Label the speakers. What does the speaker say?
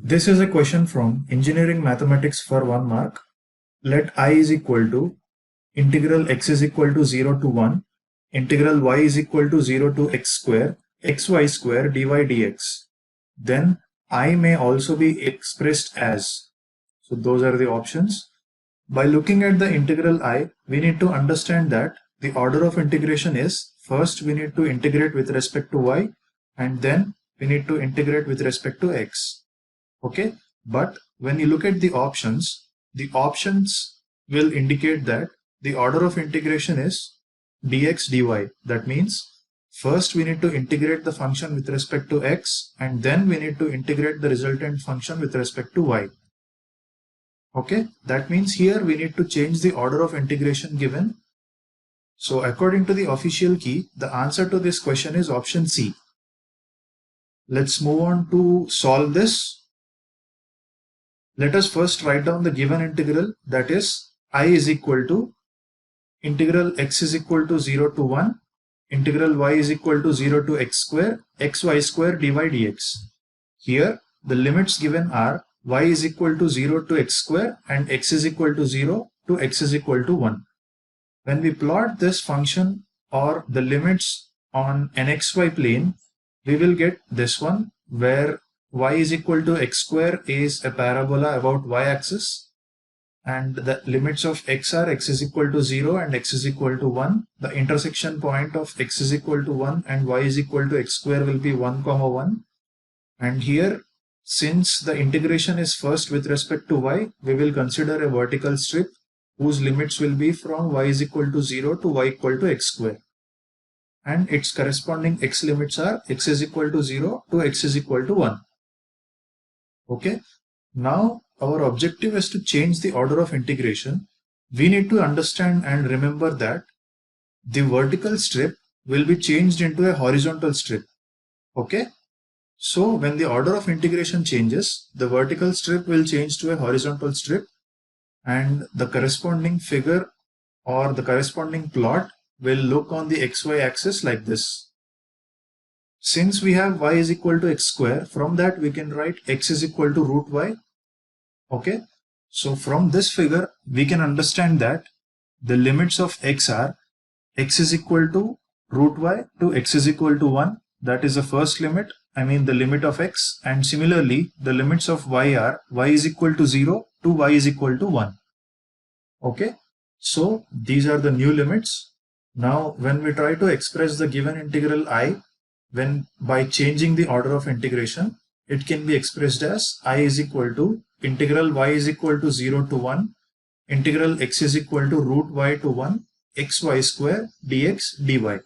Speaker 1: This is a question from Engineering Mathematics for 1 mark. Let I is equal to integral x is equal to 0 to 1, integral y is equal to 0 to x square, xy square dy dx. Then I may also be expressed as. So those are the options. By looking at the integral I, we need to understand that the order of integration is first we need to integrate with respect to y, and then we need to integrate with respect to x. Okay, but when you look at the options will indicate that the order of integration is dx dy. That means first we need to integrate the function with respect to x, and then we need to integrate the resultant function with respect to y. Okay, that means here we need to change the order of integration given. So according to the official key, the answer to this question is option C. Let's move on to solve this. Let us first write down the given integral, that is I is equal to integral x is equal to 0 to 1, integral y is equal to 0 to x square, xy square dy dx. Here the limits given are y is equal to 0 to x square and x is equal to 0 to x is equal to 1. When we plot this function or the limits on an xy plane, we will get this one where y is equal to x square is a parabola about y-axis, and the limits of x are x is equal to 0 and x is equal to 1. The intersection point of x is equal to 1 and y is equal to x square will be 1, 1. And here, since the integration is first with respect to y, we will consider a vertical strip whose limits will be from y is equal to 0 to y equal to x square. And its corresponding x limits are x is equal to 0 to x is equal to 1. Okay, now our objective is to change the order of integration. We need to understand and remember that the vertical strip will be changed into a horizontal strip. Okay, so when the order of integration changes, the vertical strip will change to a horizontal strip, and the corresponding figure or the corresponding plot will look on the xy axis like this. Since we have y is equal to x square, from that we can write x is equal to root y. Okay, so from this figure we can understand that the limits of x are x is equal to root y to x is equal to 1. That is the first limit, I mean the limit of x, and similarly the limits of y are y is equal to 0 to y is equal to 1. Okay, so these are the new limits. Now when we try to express the given integral I, when by changing the order of integration, it can be expressed as I is equal to integral y is equal to 0 to 1, integral x is equal to root y to 1, xy square dx dy.